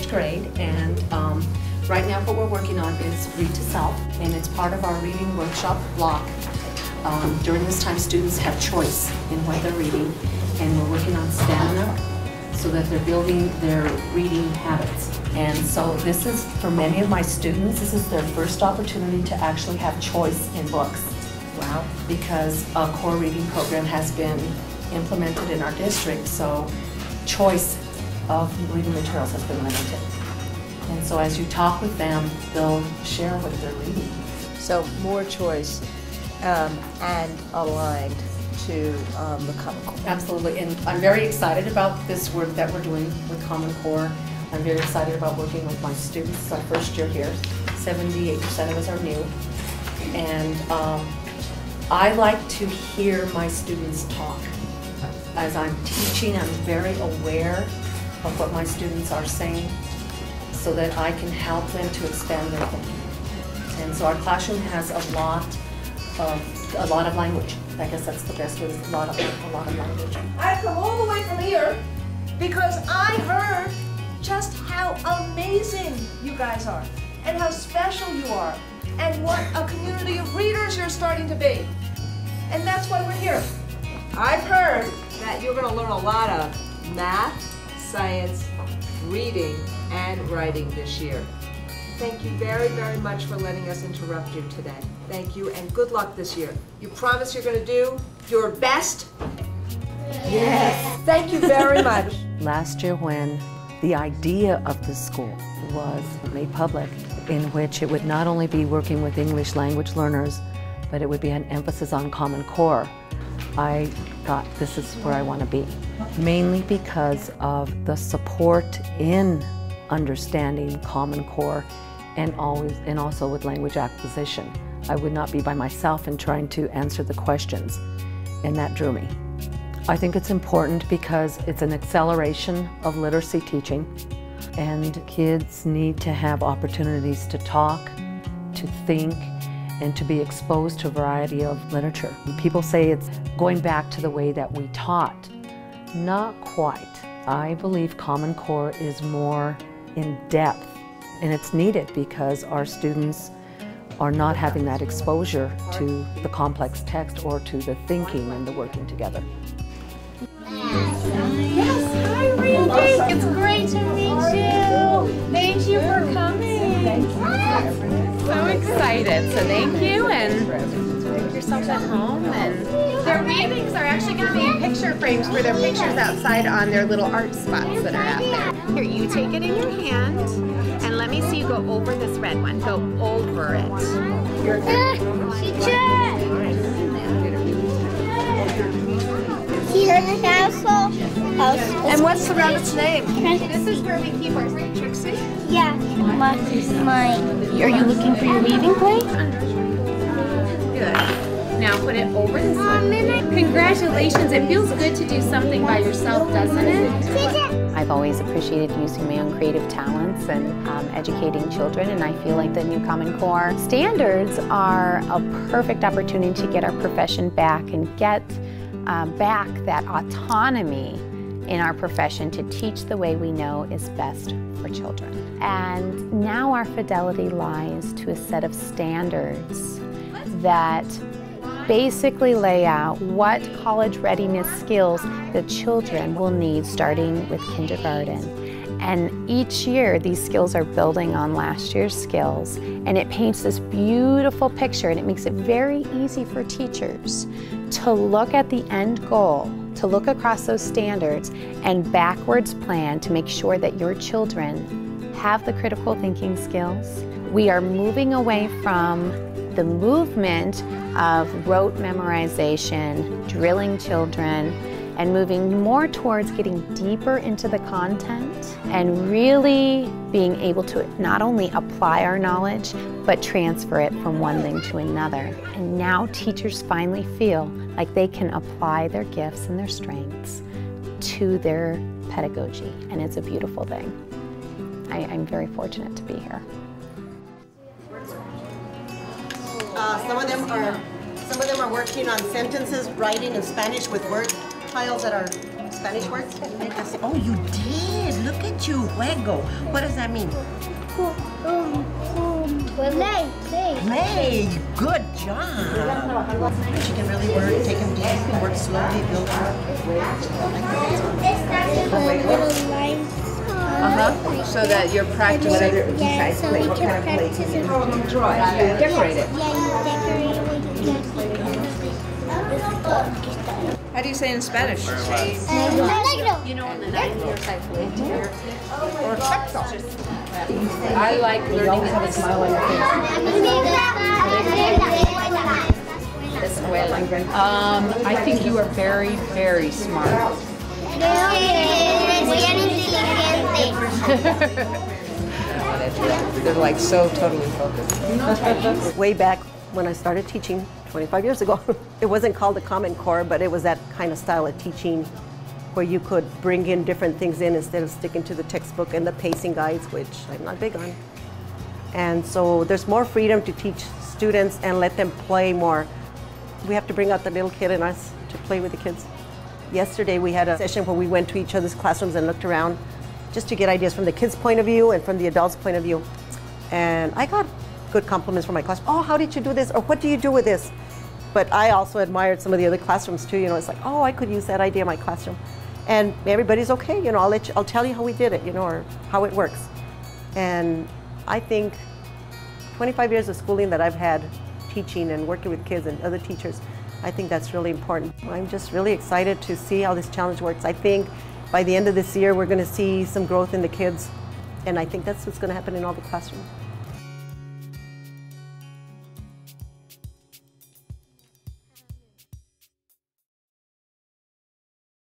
8th grade, and right now what we're working on is Read to Self, and it's part of our reading workshop block. During this time, students have choice in what they're reading, and we're working on stamina so that they're building their reading habits. And so this is, for many of my students, this is their first opportunity to actually have choice in books. Wow. Because a core reading program has been implemented in our district, so choice of reading materials has been limited. And so as you talk with them, they'll share what they're reading. So more choice and aligned to the Common Core. Absolutely, and I'm very excited about this work that we're doing with Common Core. I'm very excited about working with my students. It's our first year here. 78% of us are new. And I like to hear my students talk. As I'm teaching, I'm very aware of what my students are saying so that I can help them to expand their thinking. And so our classroom has a lot of language. I guess that's the best word, a lot of language. I've come all the way from here because I heard just how amazing you guys are and how special you are and what a community of readers you're starting to be. And that's why we're here. I've heard that you're going to learn a lot of math, science, reading, and writing this year. Thank you very, very much for letting us interrupt you today. Thank you, and good luck this year. You promise you're going to do your best? Yes. Thank you very much. Last year, when the idea of the school was made public, in which it would not only be working with English language learners, but it would be an emphasis on Common Core, I thought this is where I want to be. Mainly because of the support in understanding Common Core and also with language acquisition. I would not be by myself in trying to answer the questions, and that drew me. I think it's important because it's an acceleration of literacy teaching, and kids need to have opportunities to talk, to think, and to be exposed to a variety of literature. People say it's going back to the way that we taught. Not quite. I believe Common Core is more in depth, and it's needed because our students are not having that exposure to the complex text or to the thinking and the working together. Yes, hi Randi. It's great to meet you. Thank you for coming. So excited. So thank you, and make yourself at home. And their readings are actually going to be picture frames for their pictures outside on their little art spots that are out there. Here, you take it in your hand, and let me see you go over this red one. Go over it. And what's the rabbit's name? This is where we keep our Trixie. Yeah, mine. Are you looking for your reading plate? Good. Now put it over this one. Congratulations. It feels good to do something by yourself, doesn't it? I've always appreciated using my own creative talents and educating children, and I feel like the new Common Core standards are a perfect opportunity to get our profession back and get back that autonomy in our profession to teach the way we know is best for children. And now our fidelity lies to a set of standards that basically lay out what college readiness skills the children will need starting with kindergarten. And each year these skills are building on last year's skills, and it paints this beautiful picture, and it makes it very easy for teachers to look at the end goal, to look across those standards and backwards plan to make sure that your children have the critical thinking skills. We are moving away from the movement of rote memorization, drilling children, and moving more towards getting deeper into the content and really being able to not only apply our knowledge, but transfer it from one thing to another. And now teachers finally feel like they can apply their gifts and their strengths to their pedagogy, and it's a beautiful thing. I'm very fortunate to be here. Some of them are working on sentences, writing in Spanish with word tiles that are Spanish words? Oh, you did. Look at you. Juego. What does that mean? Play. Good job. She can really work, take them deep, work slowly, build up. Little lines. So that you're practicing. Yeah, so we can practice it. Decorate it. Yeah, you decorate How do you say in Spanish? it. You know, in the 90s, I like learning in the school. I think you are very, very smart. They're like so totally focused. Way back when I started teaching 25 years ago, it wasn't called the Common Core, but it was that kind of style of teaching where you could bring in different things in instead of sticking to the textbook and the pacing guides, which I'm not big on. And so there's more freedom to teach students and let them play more. We have to bring out the little kid in us to play with the kids. Yesterday we had a session where we went to each other's classrooms and looked around just to get ideas from the kids' point of view and from the adults' point of view. And I got good compliments from my class. Oh, how did you do this? Or what do you do with this? But I also admired some of the other classrooms too. You know, it's like, oh, I could use that idea in my classroom. And everybody's okay. You know, I'll tell you how we did it, you know, or how it works. And I think 25 years of schooling that I've had teaching and working with kids and other teachers, I think that's really important. I'm just really excited to see how this challenge works. I think by the end of this year, we're going to see some growth in the kids. And I think that's what's going to happen in all the classrooms.